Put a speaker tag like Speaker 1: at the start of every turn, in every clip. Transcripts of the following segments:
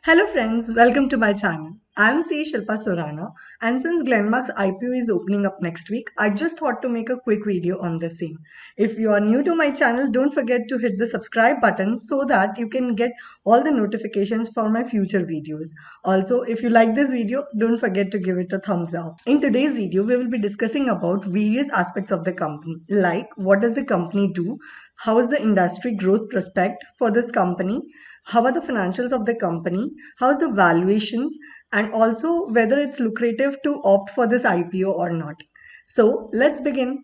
Speaker 1: Hello friends, welcome to my channel. I'm C. Shilpa Surana, and since Glenmark's IPO is opening up next week, I just thought to make a quick video on the same. If you are new to my channel, don't forget to hit the subscribe button so that you can get all the notifications for my future videos. Also, if you like this video, don't forget to give it a thumbs up. In today's video, we will be discussing about various aspects of the company, like what does the company do, how is the industry growth prospect for this company, how are the financials of the company, how's the valuations, and also whether it's lucrative to opt for this IPO or not. So let's begin.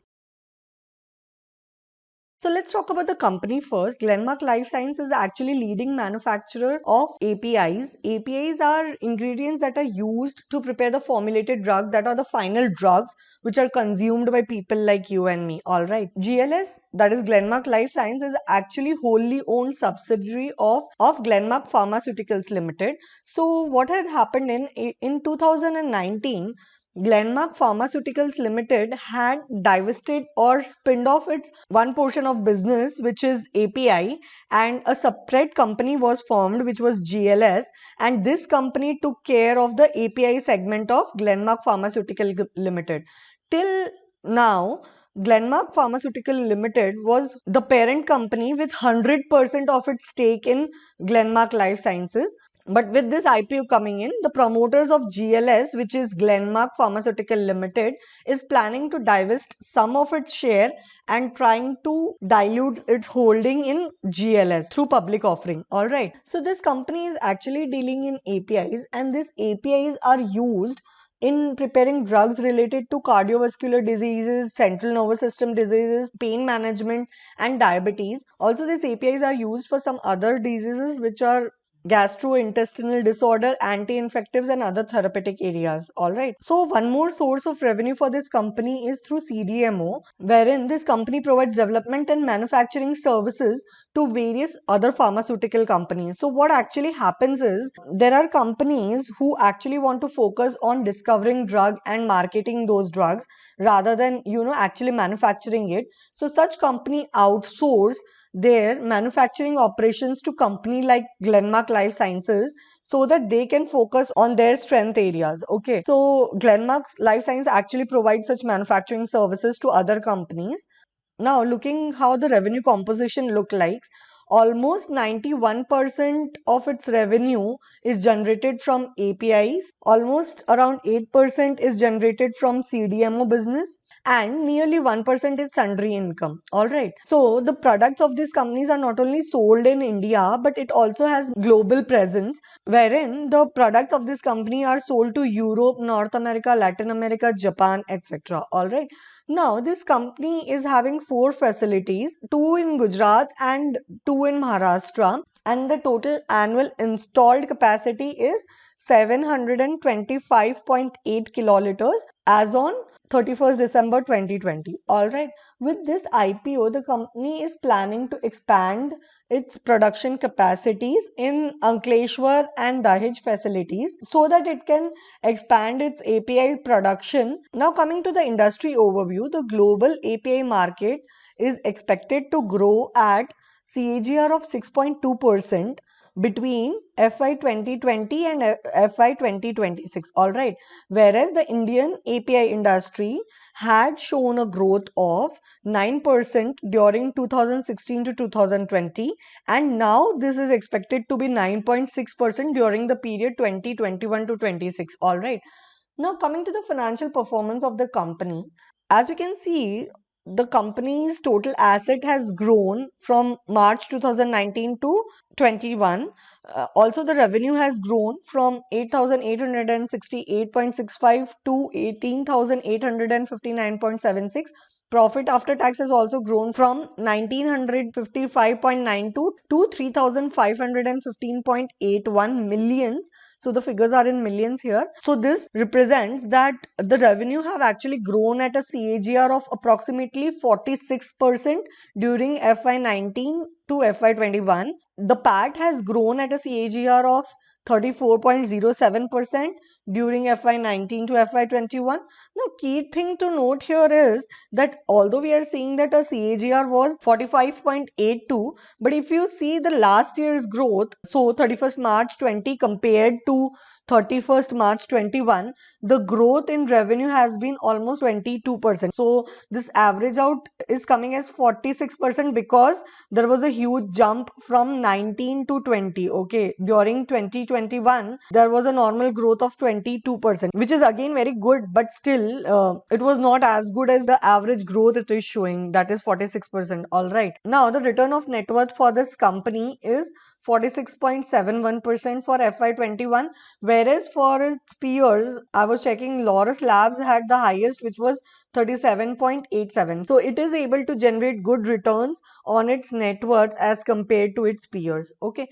Speaker 1: So let's talk about the company first. Glenmark Life Science is actually leading manufacturer of APIs. APIs are ingredients that are used to prepare the formulated drug that are the final drugs which are consumed by people like you and me. All right. GLS, that is Glenmark Life Science, is actually wholly owned subsidiary of Glenmark Pharmaceuticals Limited. So what had happened in 2019, Glenmark Pharmaceuticals Limited had divested or spinned off its one portion of business, which is API, and a separate company was formed, which was GLS, and this company took care of the API segment of Glenmark Pharmaceutical Limited. Till now, Glenmark Pharmaceutical Limited was the parent company with 100% of its stake in Glenmark Life Sciences. But with this IPO coming in, the promoters of GLS, which is Glenmark Pharmaceutical Limited, is planning to divest some of its share and trying to dilute its holding in GLS through public offering. All right. So this company is actually dealing in APIs, and these APIs are used in preparing drugs related to cardiovascular diseases, central nervous system diseases, pain management, and diabetes. Also, these APIs are used for some other diseases which are gastrointestinal disorder, anti-infectives, and other therapeutic areas. All right. So one more source of revenue for this company is through CDMO, wherein this company provides development and manufacturing services to various other pharmaceutical companies. So what actually happens is there are companies who actually want to focus on discovering drug and marketing those drugs rather than actually manufacturing it. So such company outsource their manufacturing operations to company like Glenmark Life Sciences so that they can focus on their strength areas. Okay. So Glenmark Life Science actually provides such manufacturing services to other companies. Now looking how the revenue composition look like, almost 91% of its revenue is generated from APIs, almost around 8% is generated from CDMO business, and nearly 1% is sundry income. All right. So the products of these companies are not only sold in India, but it also has global presence, wherein the products of this company are sold to Europe, North America, Latin America, Japan, etc. All right. Now, this company is having 4 facilities, 2 in Gujarat and 2 in Maharashtra, and the total annual installed capacity is 725.8 kiloliters as on 31st December 2020. All right. With this IPO, the company is planning to expand its production capacities in Ankleshwar and Dahej facilities so that it can expand its API production. Now, coming to the industry overview, the global API market is expected to grow at CAGR of 6.2% between FY 2020 and FY 2026. All right. Whereas the Indian API industry had shown a growth of 9% during 2016 to 2020, and now this is expected to be 9.6% during the period 2021 to 26. All right. Now coming to the financial performance of the company, as we can see, the company's total asset has grown from March 2019 to 21. Also, the revenue has grown from 8,868.65 to 18,859.76. Profit after tax has also grown from 1,955.92 to 3,515.81 millions. So the figures are in millions here. So this represents that the revenue have actually grown at a CAGR of approximately 46% during FY19 to FY21. The PAT has grown at a CAGR of 34.07% during FY19 to FY21. Now, key thing to note here is that although we are seeing that a CAGR was 45.82, but if you see the last year's growth, so 31st March 20 compared to 31st March 21, the growth in revenue has been almost 22%. So this average out is coming as 46% because there was a huge jump from 19 to 20. Okay, during 2021 there was a normal growth of 22%, which is again very good, but still it was not as good as the average growth it is showing, that is 46%. All right, now the return of net worth for this company is 46.71% for FY21, whereas for its peers, I was checking, Laurus Labs had the highest, which was 37.87. So it is able to generate good returns on its net worth as compared to its peers. Okay.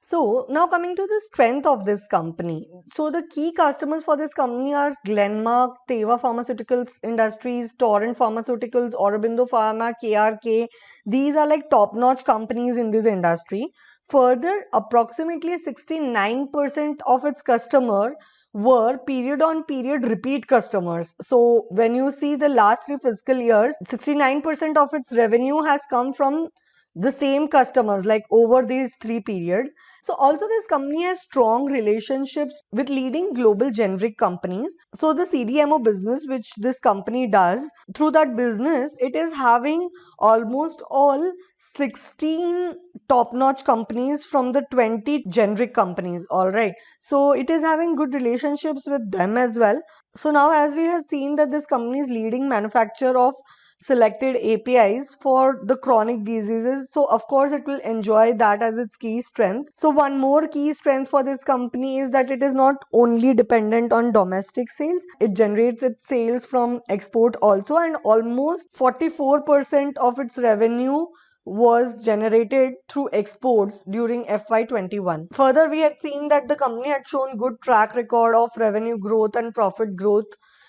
Speaker 1: So now coming to the strength of this company. So the key customers for this company are Glenmark, Teva Pharmaceuticals Industries, Torrent Pharmaceuticals, Aurobindo Pharma, KRK. These are like top-notch companies in this industry. Further, approximately 69% of its customer were period on period repeat customers. So when you see the last 3 fiscal years, 69% of its revenue has come from the same customers, like over these 3 periods. So also this company has strong relationships with leading global generic companies. So the CDMO business which this company does, through that business it is having almost all 16 top-notch companies from the 20 generic companies. All right, so it is having good relationships with them as well. So now as we have seen that this company is leading manufacturer of selected APIs for the chronic diseases. So of course it will enjoy that as its key strength. So one more key strength for this company is that it is not only dependent on domestic sales, it generates its sales from export also, and almost 44% of its revenue was generated through exports during FY21. Further, we had seen that the company had shown good track record of revenue growth and profit growth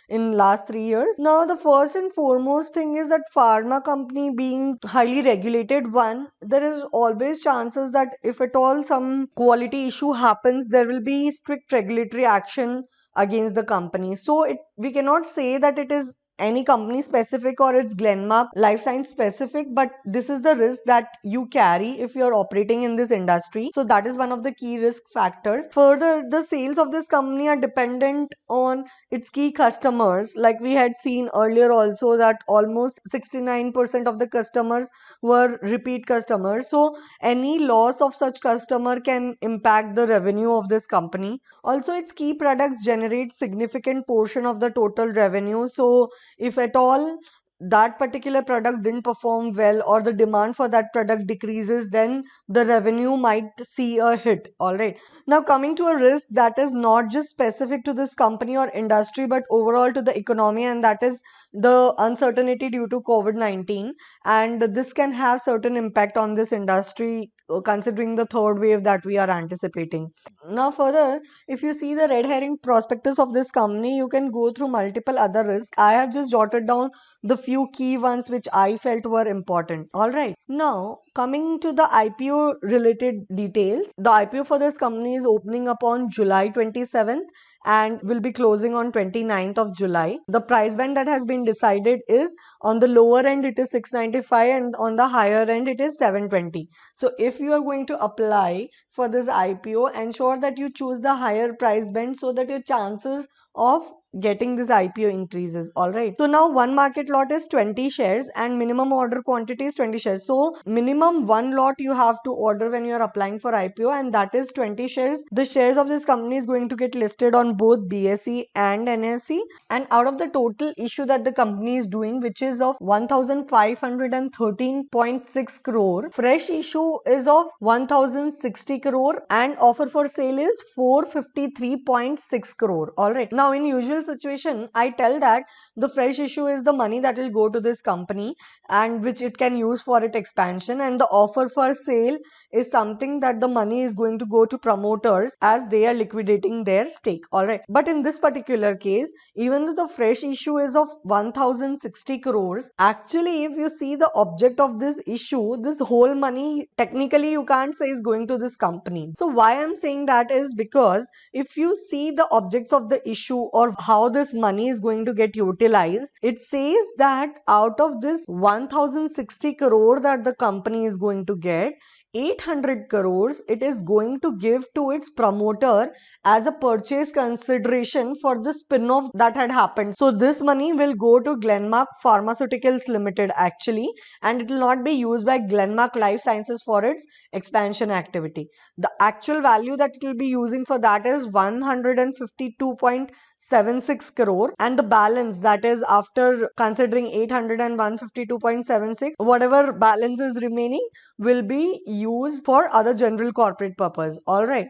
Speaker 1: in last 3 years. Now, the first and foremost thing is that pharma company being highly regulated one, there is always chances that if at all some quality issue happens, there will be strict regulatory action against the company. So we cannot say that it is any company specific or it's Glenmark Life Science specific, but this is the risk that you carry if you're operating in this industry. So that is one of the key risk factors. Further, the sales of this company are dependent on its key customers. Like we had seen earlier also that almost 69% of the customers were repeat customers. So any loss of such customer can impact the revenue of this company. Also, its key products generate significant portion of the total revenue. So if at all that particular product didn't perform well or the demand for that product decreases, then the revenue might see a hit. All right, now coming to a risk that is not just specific to this company or industry but overall to the economy, and that is the uncertainty due to COVID-19, and this can have certain impact on this industry considering the third wave that we are anticipating. Now further, if you see the red herring prospectus of this company, you can go through multiple other risks. I have just jotted down the few key ones which I felt were important. All right, now coming to the IPO related details, the IPO for this company is opening up on July 27th and will be closing on 29th of July. The price band that has been decided is on the lower end it is 695 and on the higher end it is 720. So if you are going to apply for this IPO, ensure that you choose the higher price band so that your chances of getting this IPO increases. All right, so now one market lot is 20 shares and minimum order quantity is 20 shares. So minimum one lot you have to order when you are applying for IPO, and that is 20 shares. The shares of this company is going to get listed on both BSE and NSE, and out of the total issue that the company is doing, which is of 1513.6 crore, fresh issue is of 1060 crore and offer for sale is 453.6 crore. All right, now in usual situation, I tell that the fresh issue is the money that will go to this company and which it can use for its expansion, and the offer for sale is something that the money is going to go to promoters as they are liquidating their stake. Alright, but in this particular case, even though the fresh issue is of 1060 crores, actually if you see the object of this issue, this whole money technically you can't say is going to this company. So why I'm saying that is because if you see the objects of the issue or how this money is going to get utilized, it says that out of this 1060 crore that the company is going to get, 800 crores it is going to give to its promoter as a purchase consideration for the spin-off that had happened. So this money will go to Glenmark Pharmaceuticals Limited actually, and it will not be used by Glenmark Life Sciences for its expansion activity. The actual value that it will be using for that is 152.76 crore, and the balance, that is after considering 800 and 152.76, whatever balance is remaining will be used for other general corporate purpose. All right.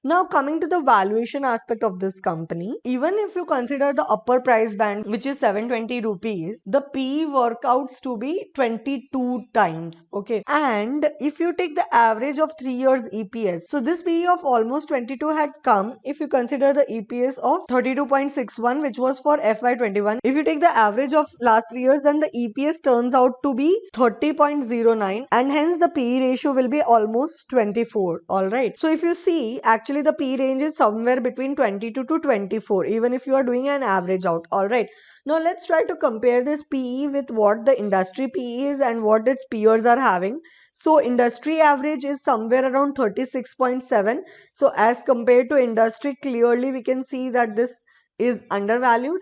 Speaker 1: Now coming to the valuation aspect of this company, even if you consider the upper price band which is 720 rupees, the PE workouts to be 22 times. Okay, and if you take the average of 3 years EPS, so this PE of almost 22 had come if you consider the EPS of 32.61 which was for FY21. If you take the average of last 3 years, then the EPS turns out to be 30.09, and hence the PE ratio will be almost 24. All right, so if you see, actually the P range is somewhere between 22 to 24 even if you are doing an average out. All right, now let's try to compare this PE with what the industry PE is and what its peers are having. So industry average is somewhere around 36.7. So as compared to industry, clearly we can see that this is undervalued.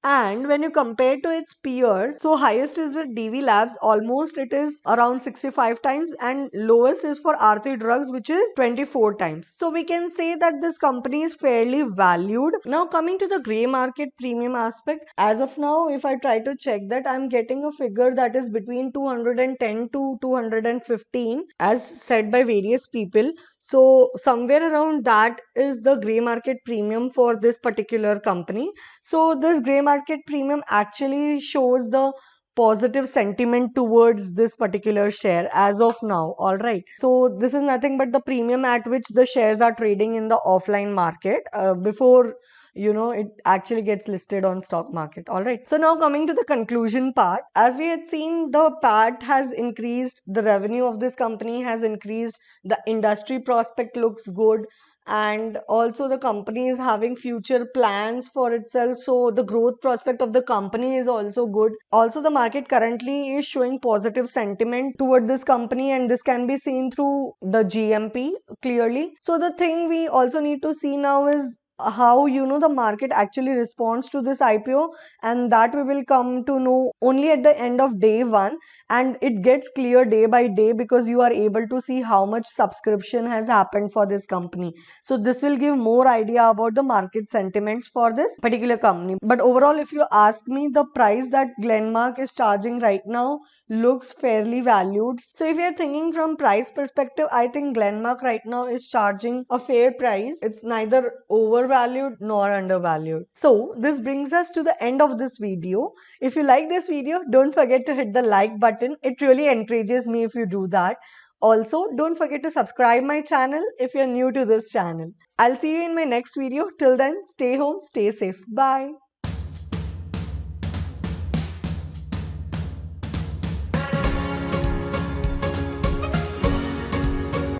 Speaker 1: And when you compare to its peers, so highest is with DV Labs, almost it is around 65 times, and lowest is for Aarti Drugs which is 24 times. So we can say that this company is fairly valued. Now coming to the grey market premium aspect, as of now if I try to check that, I'm getting a figure that is between 210 to 215 as said by various people. So somewhere around that is the grey market premium for this particular company. So this grey market premium actually shows the positive sentiment towards this particular share as of now. All right, so this is nothing but the premium at which the shares are trading in the offline market before it actually gets listed on stock market. All right, so now coming to the conclusion part, as we had seen, the PAT has increased, the revenue of this company has increased, the industry prospect looks good, and also the company is having future plans for itself, so the growth prospect of the company is also good. Also the market currently is showing positive sentiment toward this company, and this can be seen through the GMP clearly. So the thing we also need to see now is how the market actually responds to this IPO, and that we will come to know only at the end of day one, and it gets clear day by day because you are able to see how much subscription has happened for this company. So this will give more idea about the market sentiments for this particular company. But overall, if you ask me, the price that Glenmark is charging right now looks fairly valued. So if you're thinking from price perspective, I think Glenmark right now is charging a fair price. It's neither overvalued nor undervalued. So this brings us to the end of this video. If you like this video, don't forget to hit the like button. It really encourages me if you do that. Also, don't forget to subscribe my channel if you're new to this channel. I'll see you in my next video. Till then, stay home, stay safe. Bye.